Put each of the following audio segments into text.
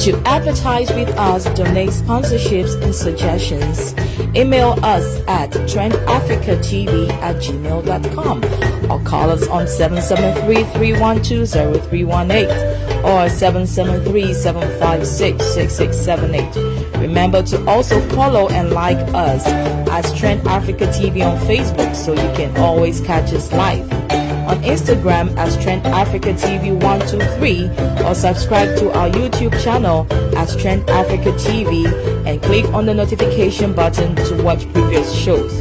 To advertise with us, donate sponsorships and suggestions, email us at trendafricatv@gmail.com or call us on 773-312-0318 or 773-756-6678. Remember to also follow and like us as Trend Africa TV on Facebook so you can always catch us live. On Instagram as Trend Africa TV 123 or subscribe to our YouTube channel as Trend Africa TV and click on the notification button to watch previous shows.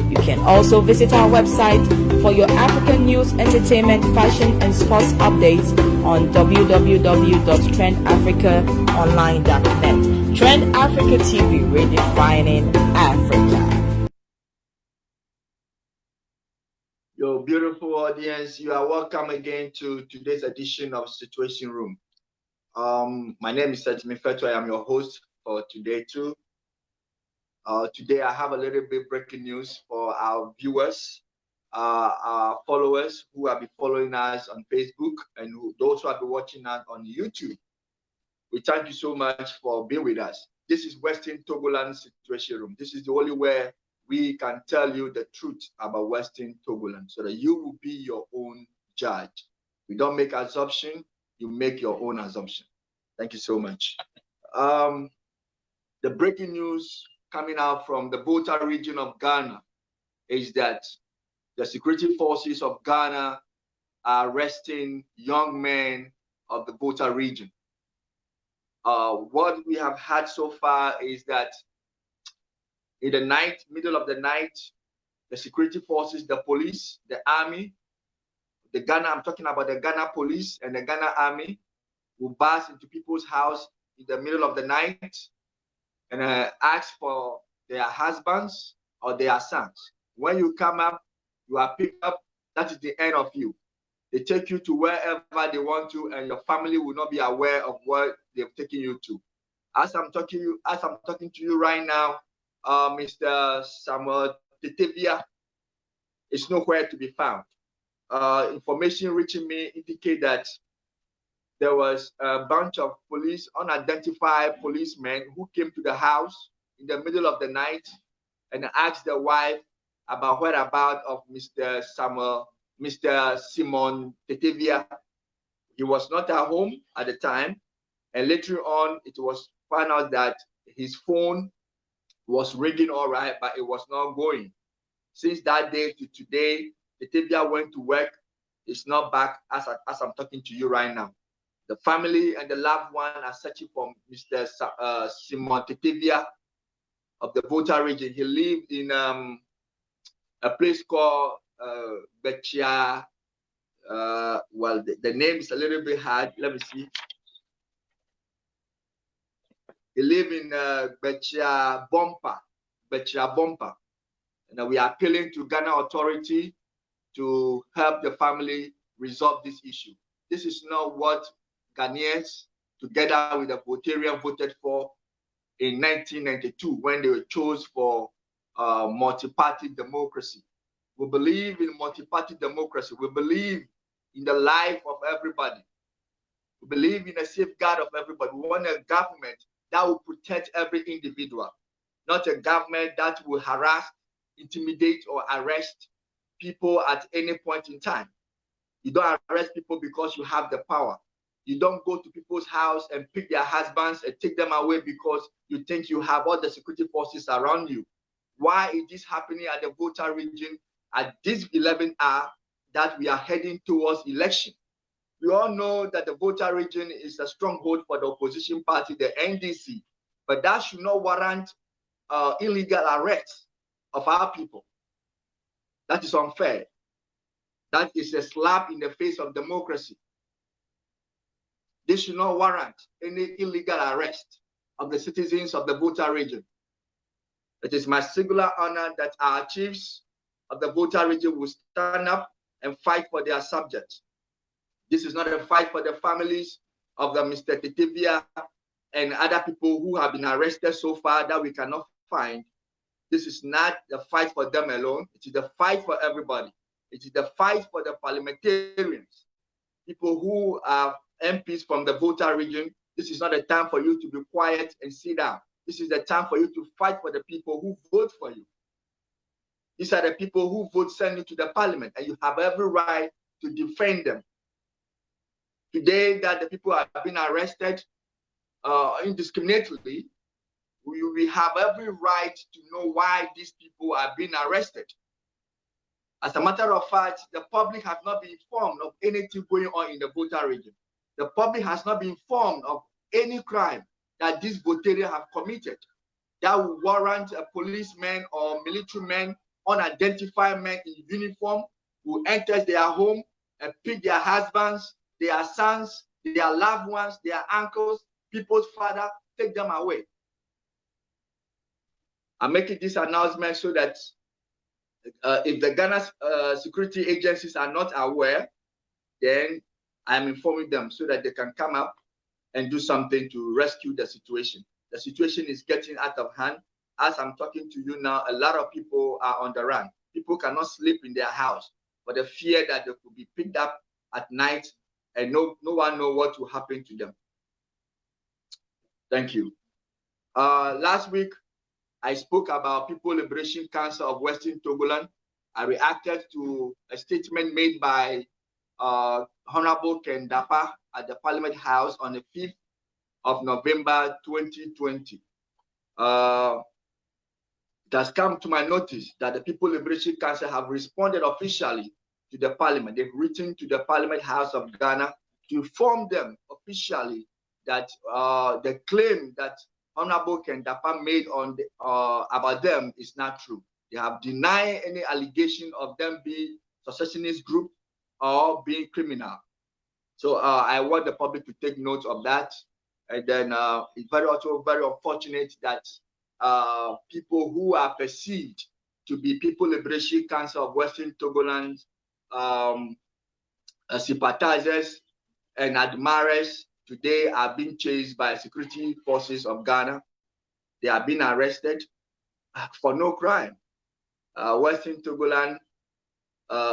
You can also visit our website for your African news, entertainment, fashion and sports updates on www.trendafricaonline.net. Trend Africa TV, redefining Africa. Your beautiful audience, you are welcome again to today's edition of Situation Room. My name is Mifetu. I am your host for today too. Today I have a little bit breaking news for our viewers, our followers who have been following us on Facebook and those who have been watching us on YouTube. We thank you so much for being with us. This is Western Togoland Situation Room. This is the only way we can tell you the truth about Western Togoland so that you will be your own judge. We don't make assumption, you make your own assumption. Thank you so much. The breaking news coming out from the Volta region of Ghana is that the security forces of Ghana are arresting young men of the Volta region. What we have had so far is that in the night, middle of the night, the security forces, the police, the army, I'm talking about the Ghana police and the Ghana army will burst into people's house in the middle of the night and ask for their husbands or their sons. When you come up, you are picked up, that is the end of you. They take you to wherever they want to and your family will not be aware of what they've taken you to. As I'm talking to you right now, Mr. Samuel Tetevia is nowhere to be found. Information reaching me indicate that there was a bunch of police, unidentified policemen who came to the house in the middle of the night and asked the wife about whereabouts of Mr. Simon Tetevia. He was not at home at the time, and later on it was found out that his phone was ringing all right, but it was not going. Since that day to today, Tetevia went to work. It's not back as I'm talking to you right now. The family and the loved one are searching for Mr. Simon Tetevia of the Volta region. He lived in a place called Bechia. Well, the name is a little bit hard. Let me see. He live in Bechia Bompa. And we are appealing to Ghana authority to help the family resolve this issue. This is not what Ghanaians, together with the Votarian, voted for in 1992 when they were chose for multi-party democracy. We believe in multi-party democracy. We believe in the life of everybody. We believe in a safeguard of everybody. We want a government that will protect every individual, not a government that will harass, intimidate, or arrest people at any point in time. You don't arrest people because you have the power. You don't go to people's house and pick their husbands and take them away because you think you have all the security forces around you. Why is this happening at the Volta region at this 11 hour that we are heading towards election? We all know that the Volta region is a stronghold for the opposition party, the NDC, but that should not warrant illegal arrests of our people. That is unfair. That is a slap in the face of democracy. This should not warrant any illegal arrest of the citizens of the Volta region. It is my singular honor that our chiefs of the Volta region will stand up and fight for their subjects. This is not a fight for the families of the Mr. Tetevia and other people who have been arrested so far that we cannot find. This is not the fight for them alone. It is the fight for everybody. It is the fight for the parliamentarians, people who are MPs from the Volta region, This is not a time for you to be quiet and sit down. This is the time for you to fight for the people who vote for you. These are the people who vote send you to the parliament, and you have every right to defend them. Today, that the people have been arrested indiscriminately, we have every right to know why these people are being arrested. As a matter of fact, the public has not been informed of anything going on in the Volta region. The public has not been informed of any crime that these Voltarians have committed that would warrant a policeman or military man, unidentified men in uniform who enters their home and pick their husbands, their sons, their loved ones, their uncles, people's father, take them away. I'm making this announcement so that if the Ghana's security agencies are not aware, then I'm informing them so that they can come up and do something to rescue the situation. The situation is getting out of hand. As I'm talking to you now, a lot of people are on the run. People cannot sleep in their house for the fear that they could be picked up at night and no one knows what will happen to them. Thank you. Last week, I spoke about People Liberation Council of Western Togoland. I reacted to a statement made by Honorable Ken Dapa at the Parliament House on the 5th of November 2020. It has come to my notice that the People Liberation Council have responded officially to the Parliament. They've written to the Parliament House of Ghana to inform them officially that the claim that Honorable Ken Dapa made on the, about them is not true. They have denied any allegation of them being secessionist group or being criminal. So I want the public to take note of that. And then it's also very unfortunate that people who are perceived to be People Liberation Council of Western Togoland sympathizers and admirers today are being chased by security forces of Ghana. They are being arrested for no crime. Western Togoland,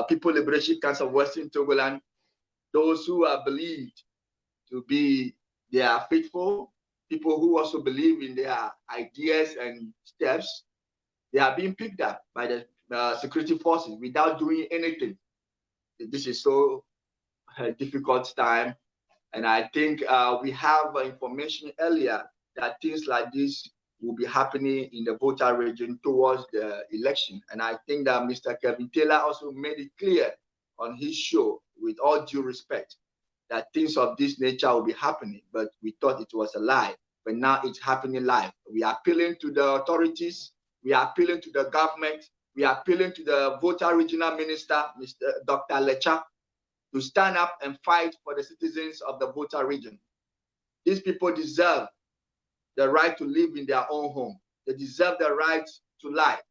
People Liberation Council of Western Togoland, those who are believed to be, they are faithful, people who also believe in their ideas and steps, they are being picked up by the security forces without doing anything. This is so difficult time. And I think we have information earlier that things like this will be happening in the Volta region towards the election. And I think that Mr. Kevin Taylor also made it clear on his show, with all due respect, that things of this nature will be happening, but we thought it was a lie. But now it's happening live. We are appealing to the authorities, we are appealing to the government, we are appealing to the Volta Regional Minister, Dr. Lecha, to stand up and fight for the citizens of the Volta region. These people deserve the right to live in their own home. They deserve the right to life.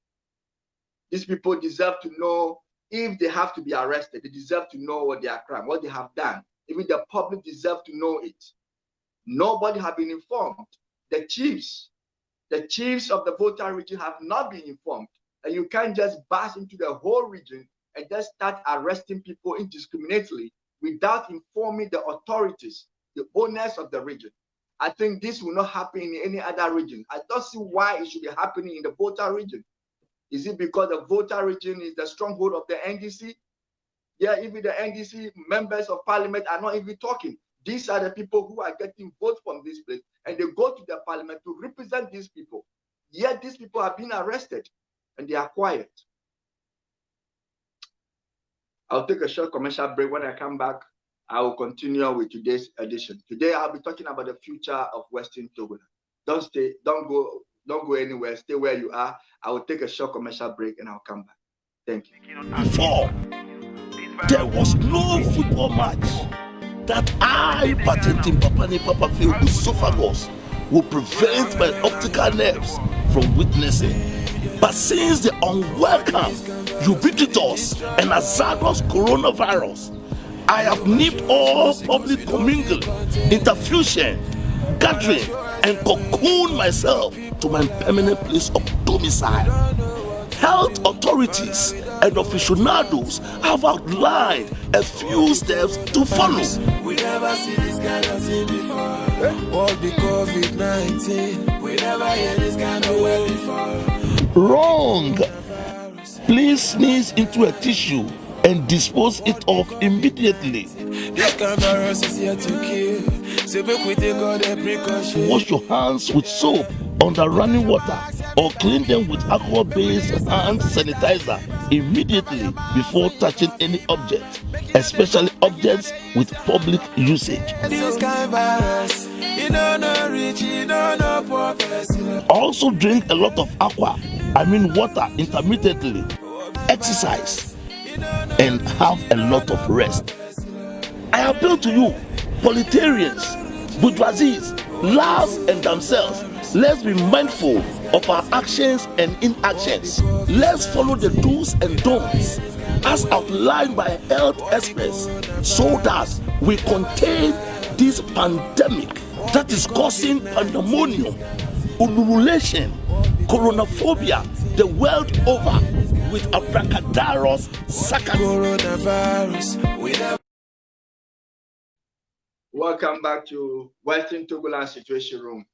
These people deserve to know if they have to be arrested. They deserve to know what they are crime, what they have done. Even the public deserve to know it. Nobody has been informed. The chiefs of the Volta region have not been informed. And you can't just burst into the whole region and just start arresting people indiscriminately without informing the authorities, the owners of the region. I think this will not happen in any other region. I don't see why it should be happening in the Volta region. Is it because the Volta region is the stronghold of the NDC? Yeah, even the NDC members of parliament are not even talking. These are the people who are getting votes from this place, and they go to the parliament to represent these people. Yet these people are being arrested, and they are quiet. I'll take a short commercial break. When I come back, I will continue with today's edition. Today, I'll be talking about the future of Western Togoland. Don't go anywhere. Stay where you are. I will take a short commercial break and I'll come back. Thank you. Before, there was no football match that I, patenting Papa Phil esophagus, would prevent my optical nerves from witnessing. But since the unwelcome, ubiquitous, and hazardous coronavirus, I have nipped all public commingling, interfusion, gathering, and cocoon myself to my permanent place of domicile. Health authorities and aficionados have outlined a few steps to follow. We never see this kind of thing before. What be COVID-19? We never hear this kind of word before. Wrong. Please sneeze into a tissue and dispose it off immediately. This kind of virus is here to kill. So make we take all the precautions. Wash your hands with soap under running water or clean them with alcohol-based hand sanitizer immediately before touching any object, especially objects with public usage. This kind of virus, you don't know rich, you don't know poor person. Also drink a lot of water intermittently, exercise, and have a lot of rest. I appeal to you, proletarians, bourgeoisies, laws and themselves. Let's be mindful of our actions and inactions. Let's follow the do's and don'ts as outlined by health experts so that we contain this pandemic that is causing pandemonium, ululation, coronaphobia the world over with abracadabras, Coronavirus, we never. Welcome back to Western Togoland Situation Room.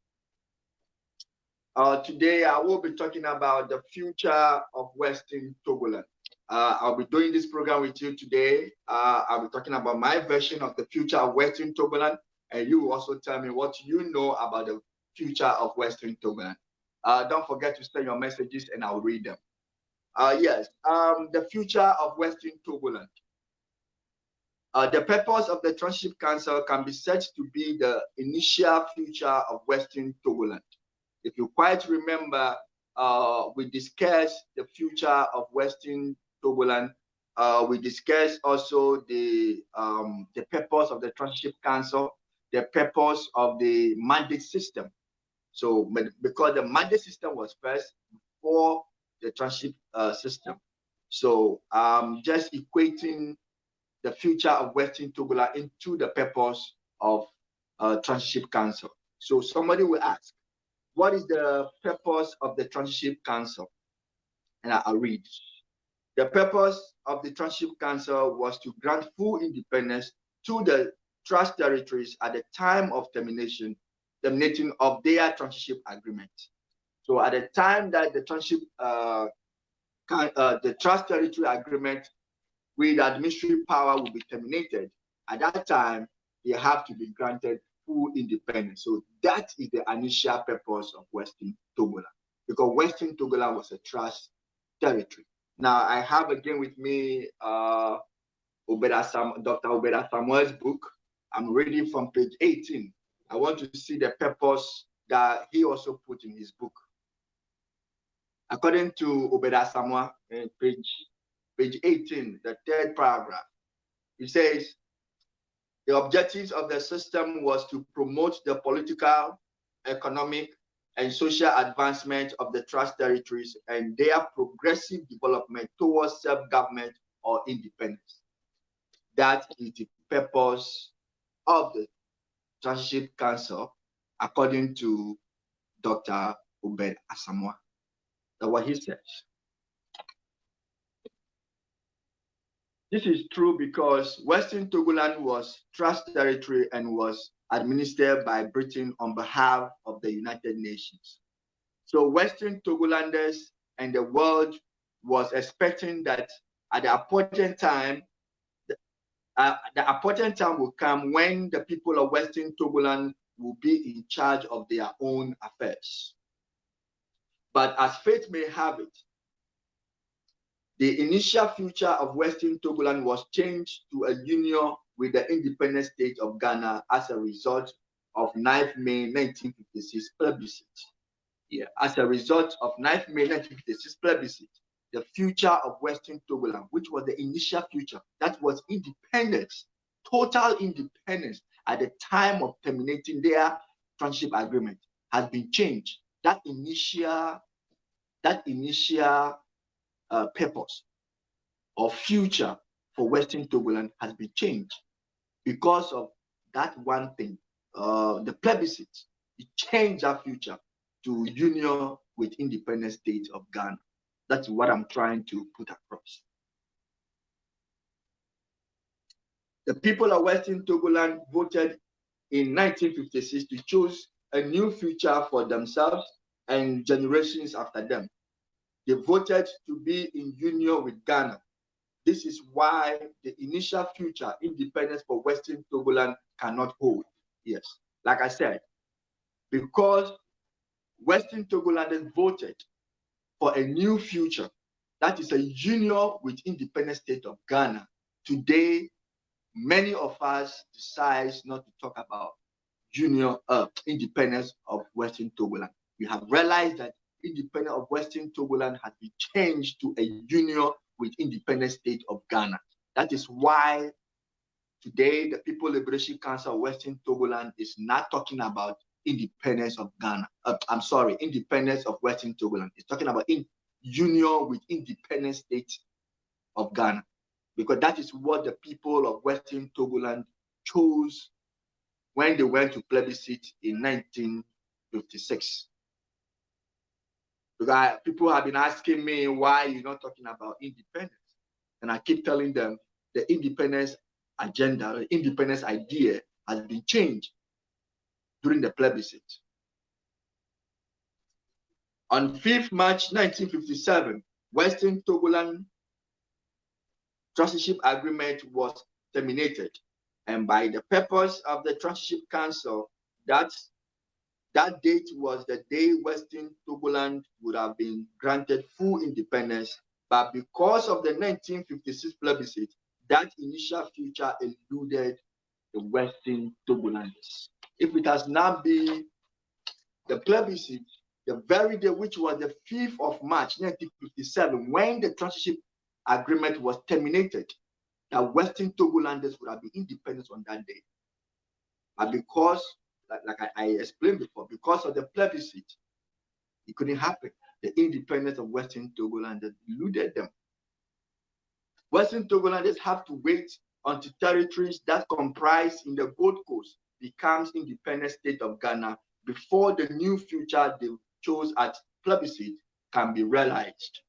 Today I will be talking about the future of Western Togoland. I'll be doing this program with you today. I'll be talking about my version of the future of Western Togoland, and you will also tell me what you know about the future of Western Togoland. Don't forget to send your messages and I'll read them. The future of Western Togoland. The purpose of the Tranship Council can be said to be the initial future of Western Togoland. If you quite remember, we discussed the future of Western Togoland. We discussed also the purpose of the Tranship Council, the purpose of the mandate system. So, because the mandate system was first before the Tranship system. So, just equating the future of Western Togoland into the purpose of Tranship Council. So, somebody will ask, what is the purpose of the Tranship Council? And I'll read. The purpose of the Tranship Council was to grant full independence to the trust territories at the time of terminating of their Tranship agreement. So at the time that the trust territory agreement with administrative power will be terminated, at that time, they have to be granted full independence. So that is the initial purpose of Western Togoland, because Western Togoland was a trust territory. Now I have again with me Dr. Obeda Samuel's book. I'm reading from page 18. I want to see the purpose that he also put in his book. According to Obeda Samuel, page 18, the third paragraph, it says, the objectives of the system was to promote the political, economic, and social advancement of the trust territories and their progressive development towards self-government or independence. That is the purpose of the Tranship Council, according to Dr. Obed Asamoah. That's what he says. This is true because Western Togoland was trust territory and was administered by Britain on behalf of the United Nations. So Western Togolanders and the world was expecting that at the appointed time, the appointed time will come when the people of Western Togoland will be in charge of their own affairs. But as fate may have it, the initial future of Western Togoland was changed to a union with the independent state of Ghana as a result of 9th May 1956 plebiscite. As a result of 9th May 1956 plebiscite, the future of Western Togoland, which was the initial future, that was independence, total independence at the time of terminating their Tranship agreement, has been changed. That initial purpose or future for Western Togoland has been changed because of that one thing, the plebiscite. It changed our future to union with independent state of Ghana. That's what I'm trying to put across. The people of Western Togoland voted in 1956 to choose a new future for themselves and generations after them. They voted to be in union with Ghana. This is why the initial future independence for Western Togoland cannot hold. Yes, like I said, because Western Togolanders voted for a new future, that is a union with independent state of Ghana. Today, many of us decide not to talk about independence of Western Togoland. We have realized that independence of Western Togoland has been changed to a union with independent state of Ghana. That is why today the People Liberation Council of Western Togoland is not talking about independence of Ghana. Independence of Western Togoland. It's talking about union with independent state of Ghana, because that is what the people of Western Togoland chose when they went to plebiscite in 1956. Because people have been asking me why you're not talking about independence. And I keep telling them the independence agenda, the independence idea has been changed during the plebiscite. On 5th March 1957, Western Togoland Trusteeship Agreement was terminated. And by the purpose of the Trusteeship Council, that date was the day Western Togoland would have been granted full independence. But because of the 1956 plebiscite, that initial future eluded the Western Togolanders. If it has not been the plebiscite, the very day, which was the 5th of March 1957, when the Trusteeship Agreement was terminated, that Western Togolanders would have been independent on that day. But because, like I explained before, because of the plebiscite, it couldn't happen. The independence of Western Togolanders eluded them. Western Togolanders have to wait until territories that comprise in the Gold Coast becomes independent state of Ghana before the new future they chose at plebiscite can be realized.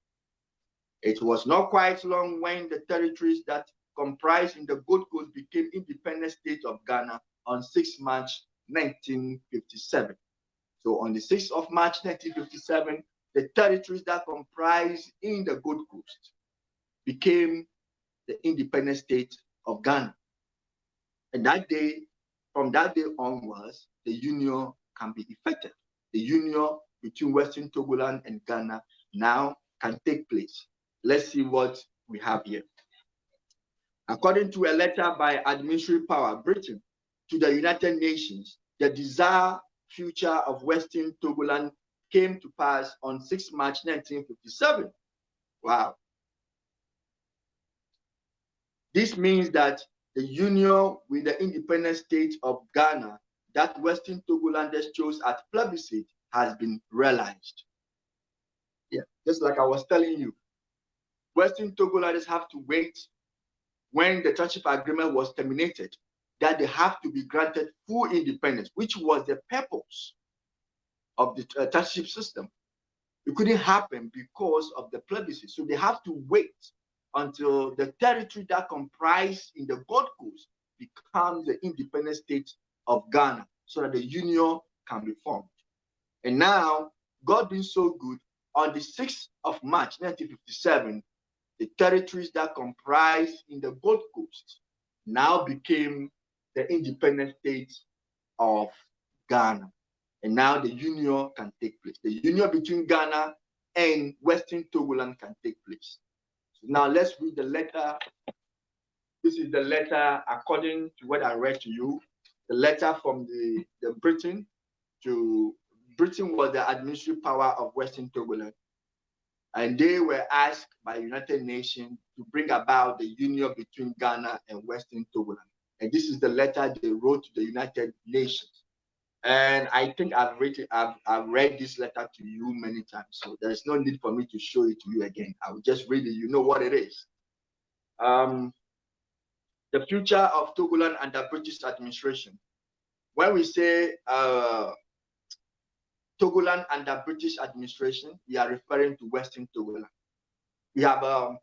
It was not quite long when the territories that comprise in the Gold Coast became independent state of Ghana on 6 March 1957. So on the 6th of March 1957, the territories that comprise in the Gold Coast became the independent state of Ghana. And that day, from that day onwards, the union can be effected. The union between Western Togoland and Ghana now can take place. Let's see what we have here. According to a letter by Administrative Power, Britain, to the United Nations, the desired future of Western Togoland came to pass on 6 March 1957. Wow. This means that the union with the independent state of Ghana that Western Togolanders chose at plebiscite has been realized. Yeah, just like I was telling you, Western Togolanders have to wait when the Trusteeship Agreement was terminated, that they have to be granted full independence, which was the purpose of the trusteeship system. It couldn't happen because of the plebiscite. So they have to wait until the territory that comprised in the Gold Coast becomes the independent state of Ghana so that the union can be formed. And now, God being so good, on the 6th of March 1957, the territories that comprise in the Gold Coast now became the independent state of Ghana. And now the union can take place. The union between Ghana and Western Togoland can take place. So now let's read the letter. This is the letter according to what I read to you. The letter from the Britain to Britain was the administrative power of Western Togoland. And they were asked by the United Nations to bring about the union between Ghana and Western Togoland. And this is the letter they wrote to the United Nations. And I think I've read this letter to you many times, so there's no need for me to show it to you again. I will just read it. You know what it is. The future of Togoland under British administration. When we say Togoland under British administration, we are referring to Western Togoland. We have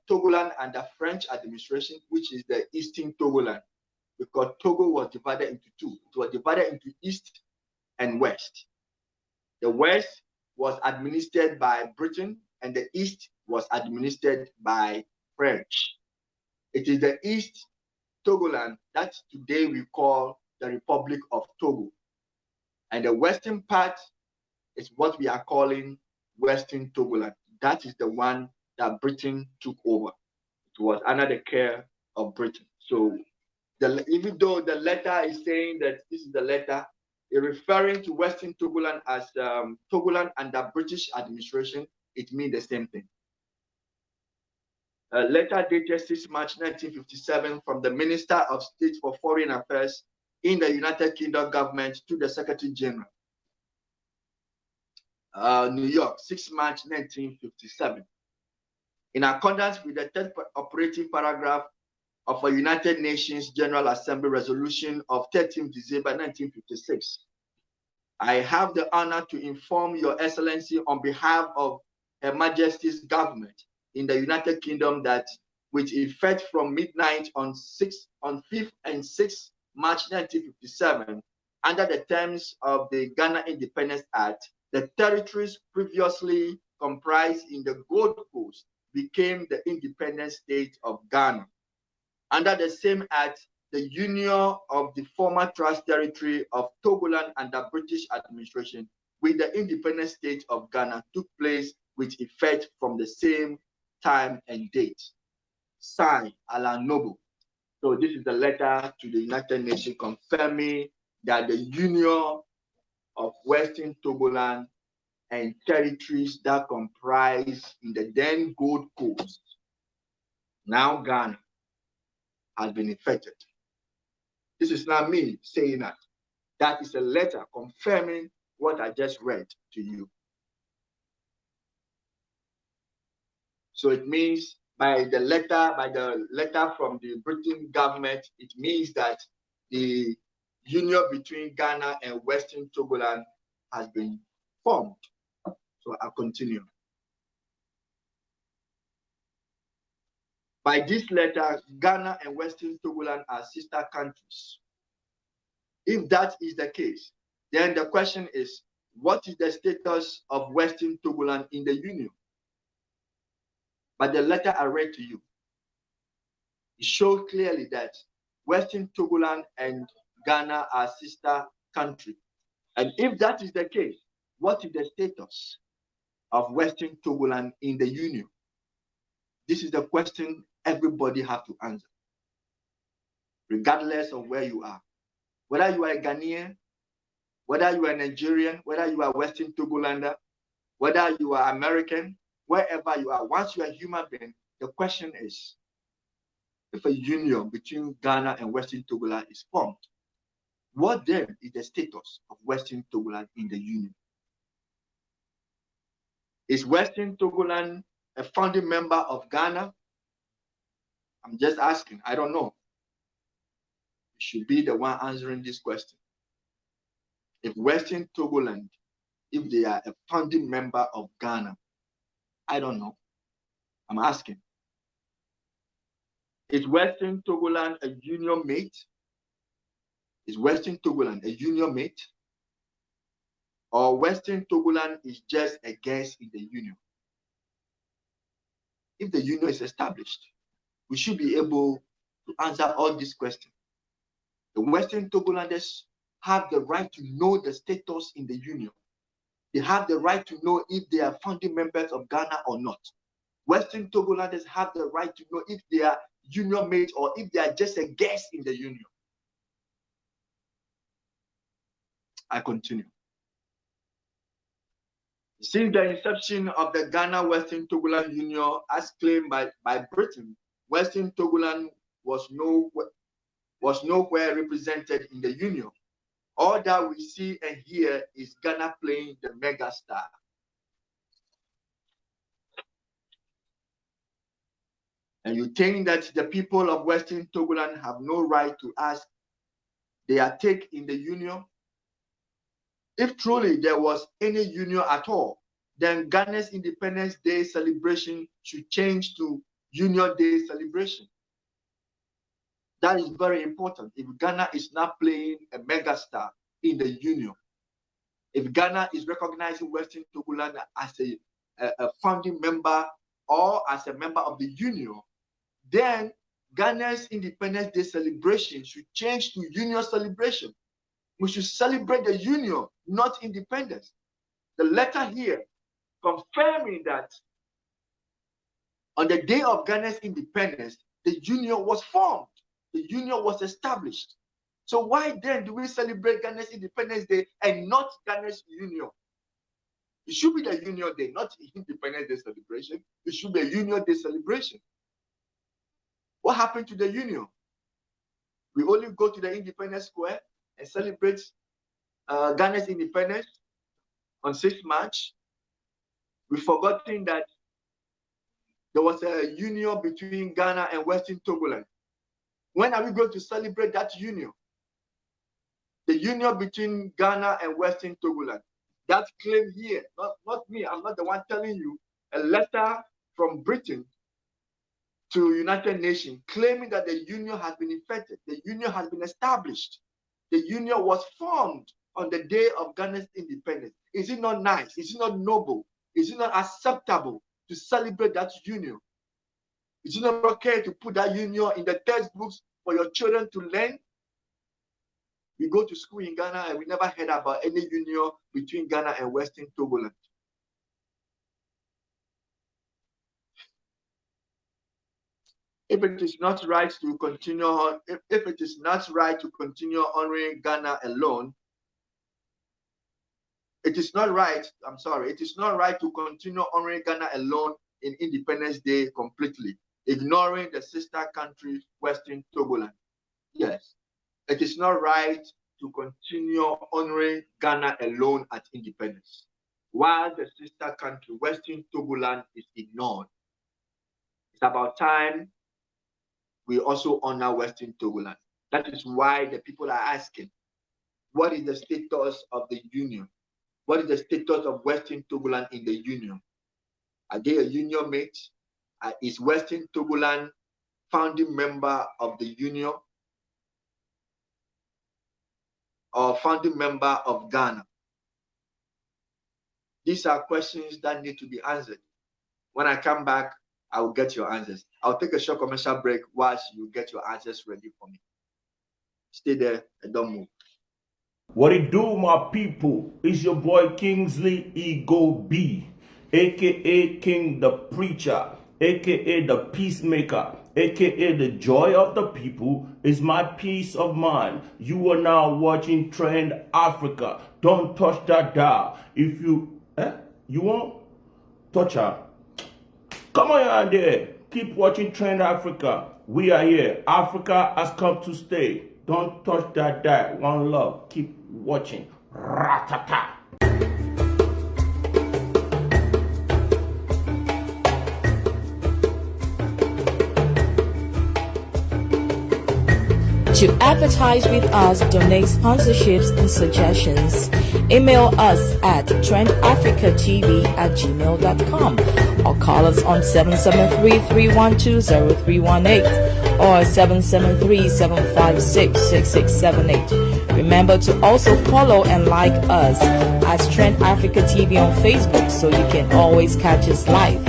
Togoland under French administration, which is the Eastern Togoland. because Togo was divided into two. It was divided into East and West. The West was administered by Britain and the East was administered by French. It is the East Togoland that today we call the Republic of Togo. And the western part is what we are calling Western Togoland. That is the one that Britain took over. It was under the care of Britain. So even though the letter is saying that this is the letter, referring to Western Togoland as Togoland under British administration, it means the same thing. A letter dated 6 March 1957 from the Minister of State for Foreign Affairs in the United Kingdom government to the Secretary General. New York, 6 March 1957. In accordance with the third operative paragraph of a United Nations General Assembly resolution of 13 December 1956, I have the honor to inform Your Excellency on behalf of Her Majesty's government in the United Kingdom that with effect from midnight on 5th and 6th March 1957, under the terms of the Ghana Independence Act, the territories previously comprised in the Gold Coast became the independent state of Ghana. Under the same act, the union of the former trust territory of Togoland under British administration with the independent state of Ghana took place with effect from the same time and date. Signed, Alan Noble. So this is the letter to the United Nations confirming that the union of Western Togoland and territories that comprise in the then Gold Coast, now Ghana, has been effected. This is not me saying that. That is a letter confirming what I just read to you. So it means by the letter from the Britain government, it means that the union between Ghana and Western Togoland has been formed. So I'll continue. By this letter, Ghana and Western Togoland are sister countries. If that is the case, then the question is, what is the status of Western Togoland in the Union? But the letter I read to you, it shows clearly that Western Togoland and Ghana are sister countries. And if that is the case, what is the status of Western Togoland in the Union? This is the question everybody has to answer, regardless of where you are. Whether you are a Ghanaian, whether you are a Nigerian, whether you are Western Togolander, whether you are American, wherever you are, once you are a human being, the question is, if a union between Ghana and Western Togoland is formed, what then is the status of Western Togoland in the union? Is Western Togoland a founding member of Ghana? I'm just asking, I don't know. You should be the one answering this question. If Western Togoland, if they are a founding member of Ghana, I don't know. I'm asking. Is Western Togoland a union mate? Is Western Togoland a union mate? Or Western Togoland is just a guest in the union? If the union is established, we should be able to answer all these questions. The Western Togolanders have the right to know the status in the union. They have the right to know if they are founding members of Ghana or not. Western Togolanders have the right to know if they are union mates or if they are just a guest in the union. I continue. Since the inception of the Ghana-Western Togoland Union, as claimed by Britain, Western Togoland was nowhere represented in the Union. All that we see and hear is Ghana playing the megastar. And you think that the people of Western Togoland have no right to ask their take in the Union? If truly there was any union at all, then Ghana's Independence Day celebration should change to Union Day celebration. That is very important. If Ghana is not playing a megastar in the union, if Ghana is recognizing Western Togoland as a founding member or as a member of the union, then Ghana's Independence Day celebration should change to union celebration. We should celebrate the union, not independence. The letter here confirming that on the day of Ghana's independence, the union was formed, the union was established. So why then do we celebrate Ghana's Independence Day and not Ghana's union? It should be the Union Day, not Independence Day celebration. It should be a Union Day celebration. What happened to the Union? We only go to the Independence Square and celebrate Ghana's independence on 6th March. We've forgotten that there was a union between Ghana and Western Togoland. When are we going to celebrate that union? The union between Ghana and Western Togoland. That claim here, not me, I'm not the one telling you, a letter from Britain to United Nations claiming that the union has been effected, the union has been established, the union was formed on the day of Ghana's independence. Is it not nice? Is it not noble? Is it not acceptable to celebrate that union? Is it not okay to put that union in the textbooks for your children to learn? We go to school in Ghana and we never heard about any union between Ghana and Western Togoland. If it is not right to continue on, if it is not right to continue honoring Ghana alone, it is not right, it is not right to continue honoring Ghana alone in Independence Day completely, ignoring the sister country, Western Togoland. Yes, it is not right to continue honoring Ghana alone at independence, while the sister country, Western Togoland, is ignored. It's about time we also honor Western Togoland. That is why the people are asking, what is the status of the union? What is the status of Western Togoland in the union? Are they a union mate? Is Western Togoland founding member of the union or founding member of Ghana? These are questions that need to be answered. When I come back, I will get your answers. I'll take a short commercial break whilst you get your answers ready for me. Stay there and don't move. What it do, my people? It's your boy Kingsley Ego B, aka King the Preacher, aka the Peacemaker, aka the Joy of the People is my peace of mind. You are now watching Trend Africa. Don't touch that dial. If you won't touch her. Come on there. Keep watching Trend Africa. We are here. Africa has come to stay. Don't touch that dial. One love. Keep watching. Ratata. To advertise with us, donate sponsorships and suggestions, email us at trendafricatv@gmail.com or call us on 773-312-0318 or 773-756-6678. Remember to also follow and like us as Trend Africa TV on Facebook so you can always catch us live.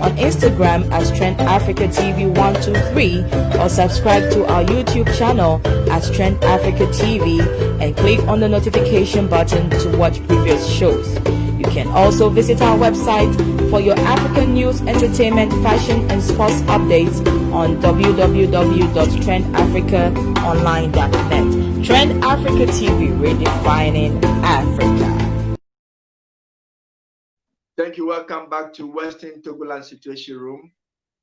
On Instagram as Trend Africa TV 123 or subscribe to our YouTube channel as Trend Africa TV and click on the notification button to watch previous shows. You can also visit our website for your African news, entertainment, fashion and sports updates on www.trendafricaonline.net. Trend Africa TV, redefining Africa. Thank you. Welcome back to Western Togoland Situation Room.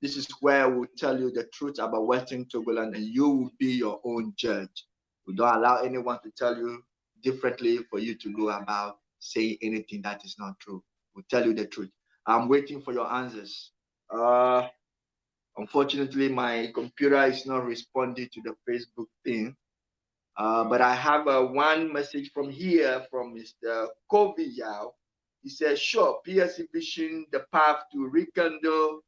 This is where we'll tell you the truth about Western Togoland and you will be your own judge. We don't allow anyone to tell you differently for you to go about saying anything that is not true. We'll tell you the truth. I'm waiting for your answers. Unfortunately, my computer is not responding to the Facebook thing. But I have one message from here from Mr. Kovi Yao. He says, sure, PSC vision the path to rekindle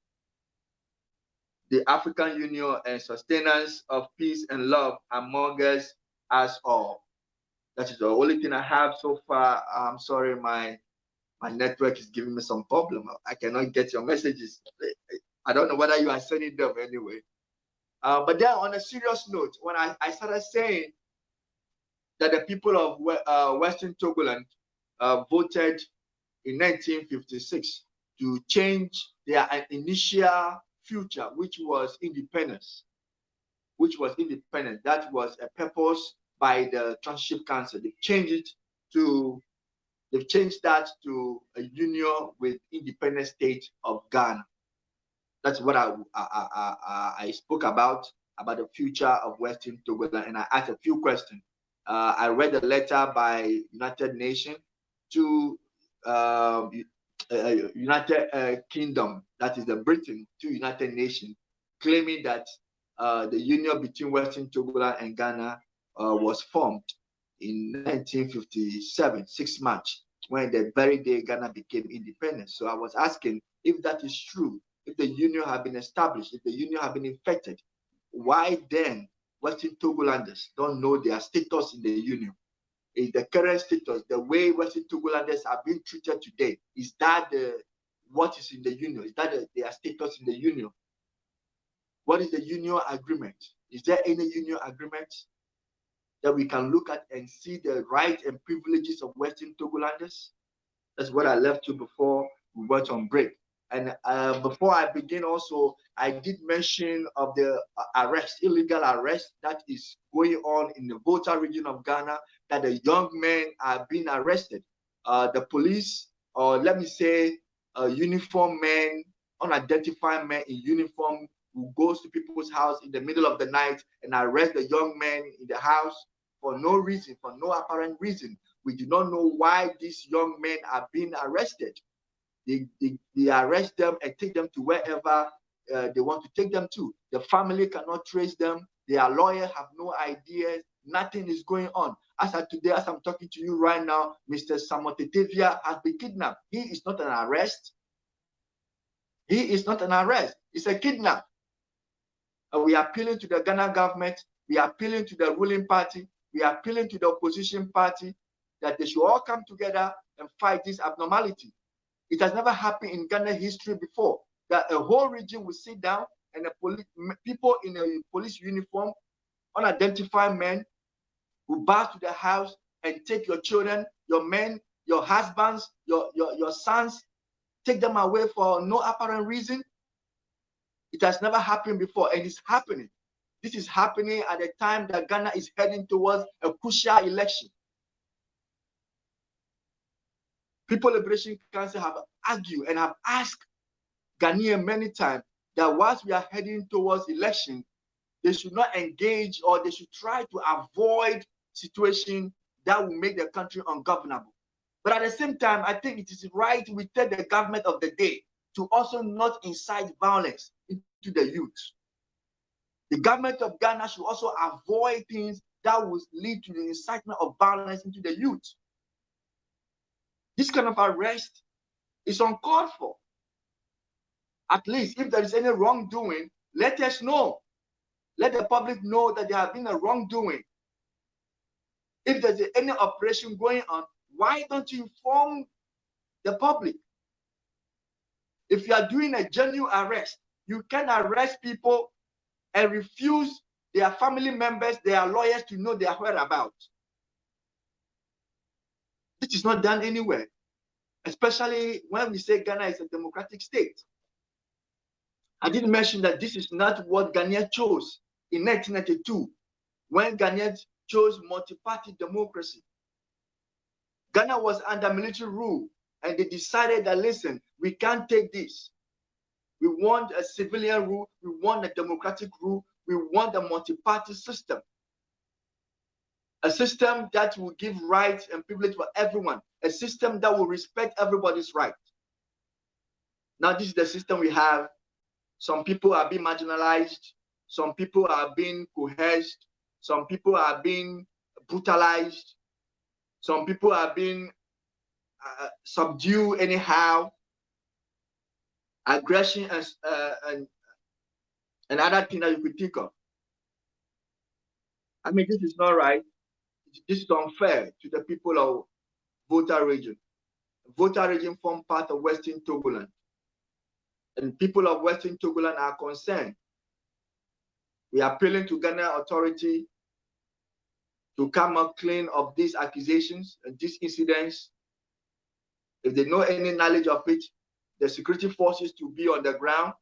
the African Union and sustenance of peace and love among us as all. That is the only thing I have so far. I'm sorry, my network is giving me some problem. I cannot get your messages. I don't know whether you are sending them anyway. But then on a serious note, when I started saying that the people of Western Togoland voted in 1956 to change their initial future, which was independence, That was a purpose by the Transition Council. They've changed that to a union with independent state of Ghana. That's what I spoke about the future of Western Togoland, and I asked a few questions. I read a letter by United Nations to United Kingdom, that is the Britain, to United Nations, claiming that the union between Western Togoland and Ghana was formed in 1957, 6 March, when the very day Ghana became independent. So I was asking if that is true, if the union had been established, if the union had been effected, why then Western Togolanders don't know their status in the union? Is the current status, the way Western Togolanders are being treated today, is that what is in the union? Is that their status in the union? What is the union agreement? Is there any union agreement that we can look at and see the rights and privileges of Western Togolanders? That's what I left you before we went on break. And before I begin also, I did mention of the illegal arrest that is going on in the Volta region of Ghana, that the young men are being arrested. The police, or let me say, uniformed men, unidentified men in uniform, who goes to people's house in the middle of the night and arrest the young men in the house for no reason, for no apparent reason. We do not know why these young men are being arrested. They arrest them and take them to wherever they want to take them to. The family cannot trace them. Their lawyers have no idea. Nothing is going on. As of today, as I'm talking to you right now, Mr. Samotetevia has been kidnapped. He is not an arrest. He is not an arrest. It's a kidnap. We are appealing to the Ghana government. We are appealing to the ruling party. We are appealing to the opposition party that they should all come together and fight this abnormality. It has never happened in Ghana history before that a whole region will sit down and people in a police uniform, unidentified men, will bow to the house and take your children, your men, your husbands, your sons, take them away for no apparent reason. It has never happened before, and it's happening. This is happening at the time that Ghana is heading towards a crucial election. People Liberation Council have argued and have asked Ghanaians many times that whilst we are heading towards election, they should not engage, or they should try to avoid situations that will make the country ungovernable. But at the same time, I think it is right we tell the government of the day to also not incite violence into the youth. The government of Ghana should also avoid things that will lead to the incitement of violence into the youth. This kind of arrest is uncalled for. At least if there is any wrongdoing, let us know. Let the public know that there has been a wrongdoing. If there's any operation going on, why don't you inform the public? If you are doing a genuine arrest, you can arrest people and refuse their family members, their lawyers to know their whereabouts. This is not done anywhere, especially when we say Ghana is a democratic state. I didn't mention that this is not what Ghana chose in 1992, when Ghana chose multi-party democracy. Ghana was under military rule, and they decided that, listen, we can't take this. We want a civilian rule, we want a democratic rule, we want a multi-party system. A system that will give rights and privilege for everyone, a system that will respect everybody's right. Now, this is the system we have. Some people are being marginalized, some people are being coerced, some people are being brutalized, some people are being subdued anyhow. Aggression and Another thing that you could think of. I mean, this is not right. This is unfair to the people of Volta region. Volta region form part of Western Togoland. And people of Western Togoland are concerned. We are appealing to Ghana authority to come out clean of these accusations and these incidents. If they know any knowledge of it, the security forces to be on the ground,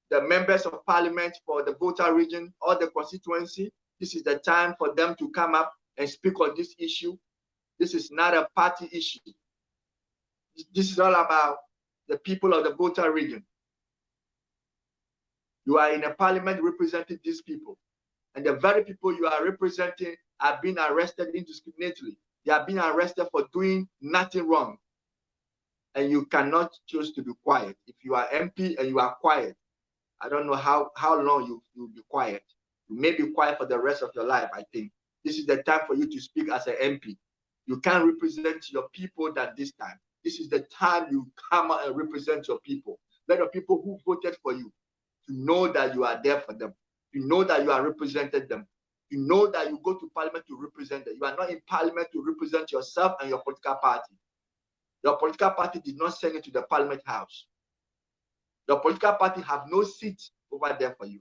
the members of parliament for the Volta region or the constituency, this is the time for them to come up and speak on this issue. This is not a party issue. This is all about the people of the Volta region. You are in a parliament representing these people. And the very people you are representing are being arrested indiscriminately. They are being arrested for doing nothing wrong. And you cannot choose to be quiet. If you are MP and you are quiet, I don't know how long you will be quiet. You may be quiet for the rest of your life, I think. This is the time for you to speak as an MP. You can't represent your people at this time. This is the time you come out and represent your people. Let the people who voted for you to know that you are there for them. You know that you are representing them. You know that you go to parliament to represent them. You are not in parliament to represent yourself and your political party. Your political party did not send you to the parliament house. Your political party have no seat over there for you.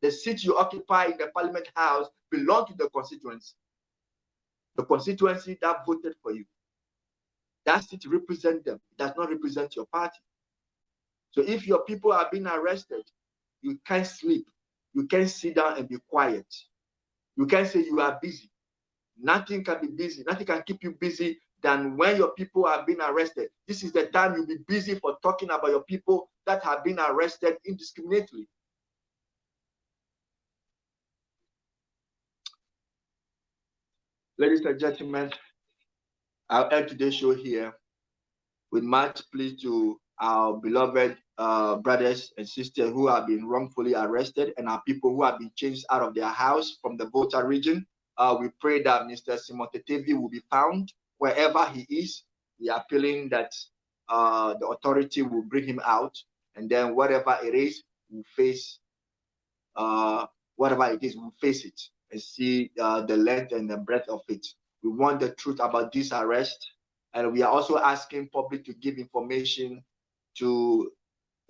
The seat you occupy in the parliament house belongs to the constituency. The constituency that voted for you. That seat represents them. It does not represent your party. So if your people are being arrested, you can't sleep. You can't sit down and be quiet. You can't say you are busy. Nothing can be busy. Nothing can keep you busy than when your people are being arrested. This is the time you'll be busy for talking about your people that have been arrested indiscriminately. Ladies and gentlemen, I'll end today's show here with much plea to our beloved brothers and sisters who have been wrongfully arrested and our people who have been chased out of their house from the Volta region. We pray that Mr. Simotetevi will be found wherever he is. We are appealing that the authority will bring him out, and then whatever it is, we'll face whatever it is, we'll face it and see the length and the breadth of it. We want the truth about this arrest, and we are also asking public to give information to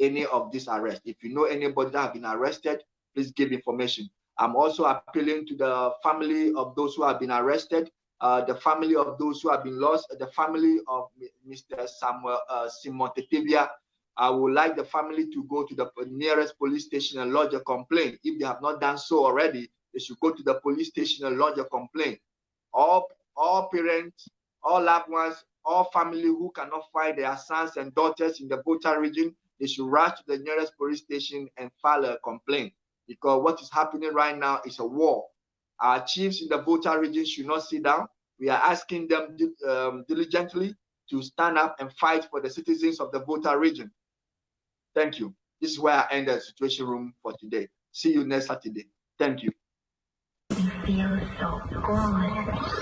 any of this arrest. If you know anybody that have been arrested, please give information. I'm also appealing to the family of those who have been arrested, the family of those who have been lost, the family of Mr. Simon Tetevia. I would like the family to go to the nearest police station and lodge a complaint. If they have not done so already, they should go to the police station and lodge a complaint. All parents, all loved ones, all family who cannot find their sons and daughters in the Volta region, they should rush to the nearest police station and file a complaint. Because what is happening right now is a war. Our chiefs in the Volta region should not sit down. We are asking them diligently to stand up and fight for the citizens of the Volta region. Thank you. This is where I end the Situation Room for today. See you next Saturday. Thank you. Feel so good.